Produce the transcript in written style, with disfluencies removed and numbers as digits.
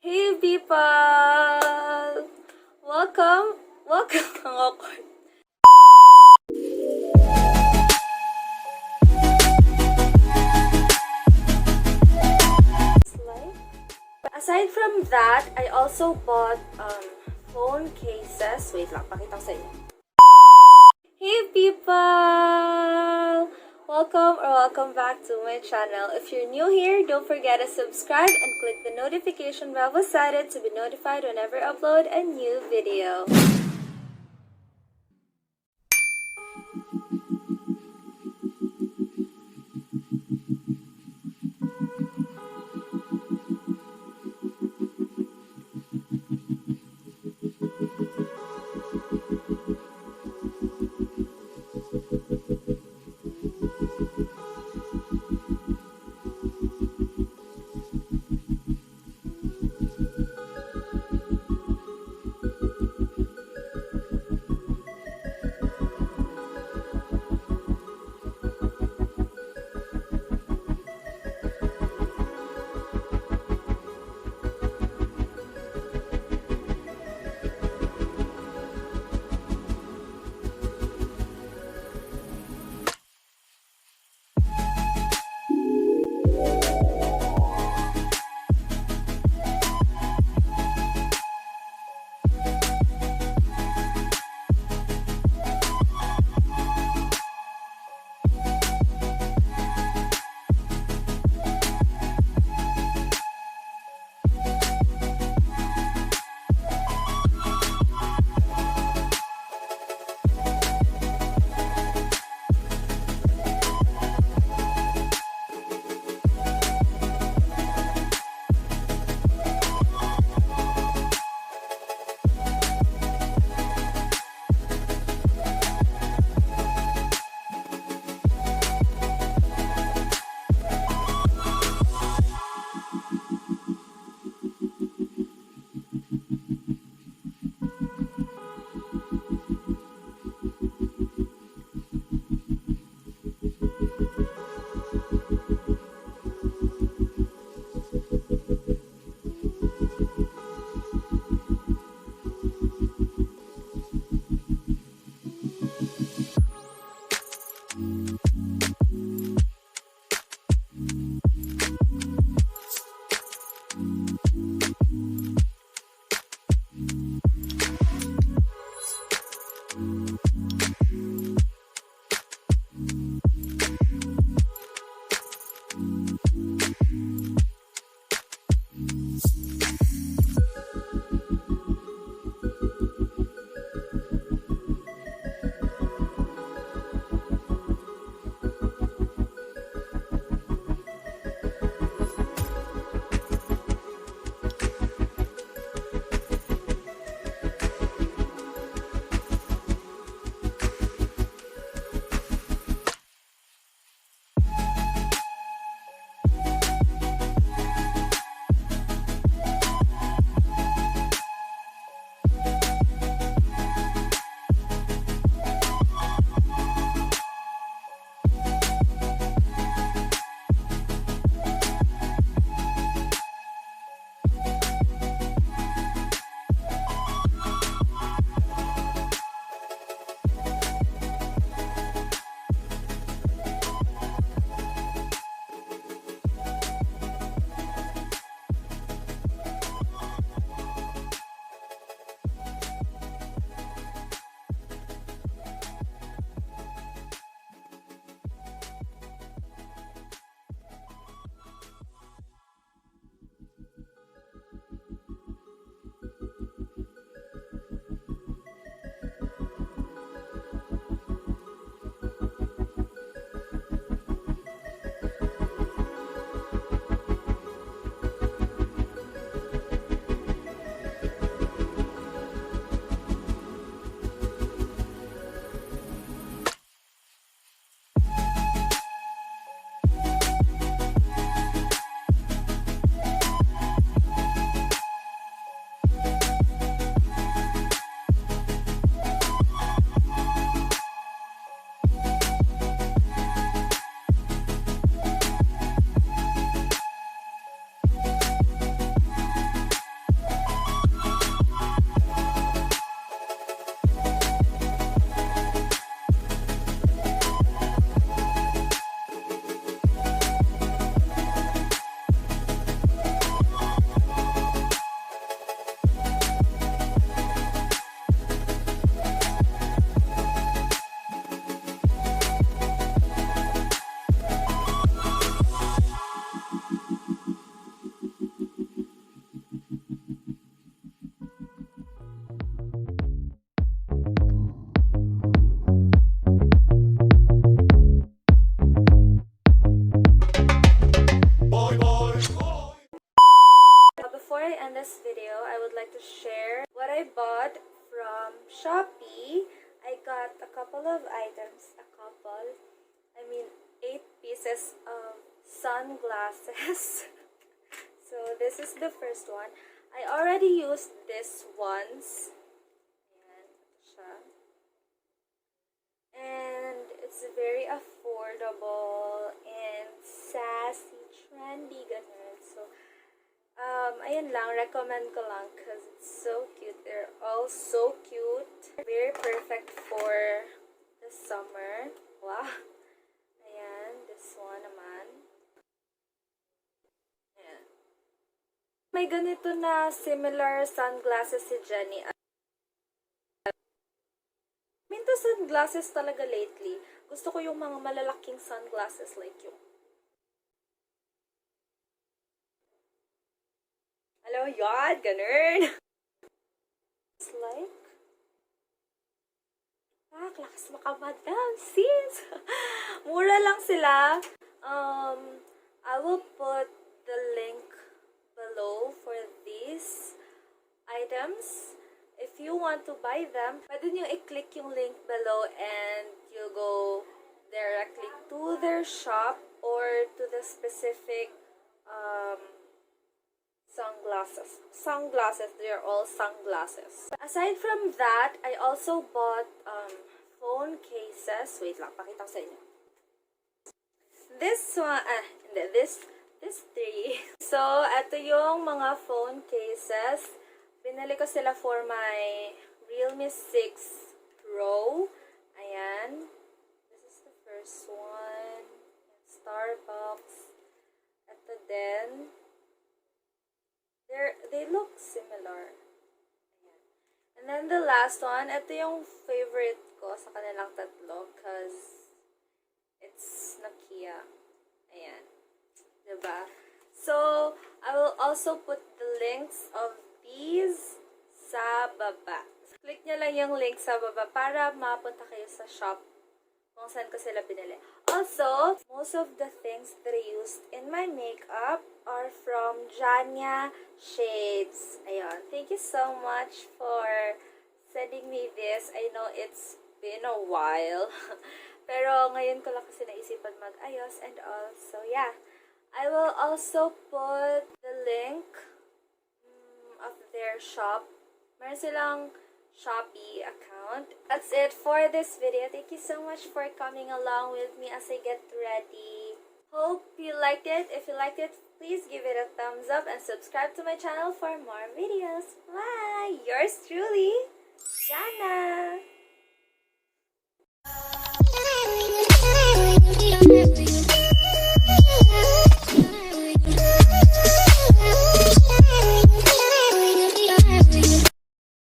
Hey people! Welcome! Ang awkward. Aside from that, I also bought phone cases. Wait lang, pakita ko sa inyo. Hey people! Welcome back to my channel. If you're new here, don't forget to subscribe and click the notification bell beside it to be notified whenever I upload a new video. this video, I would like to share what I bought from Shopee. I got a couple of items, I mean 8 pieces of sunglasses. So this is the first one. I already used this once. Ayan, ito siya. And it's very affordable and sassy, trendy, ganun. So, ayun lang, recommend ko lang because it's so cute. They're all so cute. Very perfect for the summer. Wow. Ayan, this one naman. Ayan. May ganito na similar sunglasses si Jenny. Minto sunglasses talaga lately. Gusto ko yung mga malalaking sunglasses like yung hello, yad, ganun. It's like lakas makamadam, sis. Mura lang sila. I will put the link below for these items. If you want to buy them, pwede nyo i-click yung link below and you go directly to their shop or to the specific sunglasses. They're all sunglasses. Aside from that, I also bought phone cases. Wait lang, pakita ko sa inyo. This one, this three. So, ito yung mga phone cases. Pinili ko sila for my Realme 6 Pro. Ayan. This is the first one. Starbucks. Ito din. They look similar. Ayan. And then the last one, ito yung favorite ko sa kanilang tatlo because it's Nokia. Ayan. Diba? So, I will also put the links of these sa baba. Click nyo lang yung link sa baba para mapunta kayo sa shop kung saan ko sila pinili. Also, most of the things that I used in my makeup are from Jhnya Shades. Ayun. Thank you so much for sending me this. I know it's been a while. Pero ngayon ko lang kasi naisipan mag-ayos and all. So, yeah. I will also put the link of their shop. Meron silang Shopee account. That's it for this video. Thank you so much for coming along with me as I get ready. Hope you liked it. If you liked it, please give it a thumbs up and subscribe to my channel for more videos. Bye! Yours truly, Janna!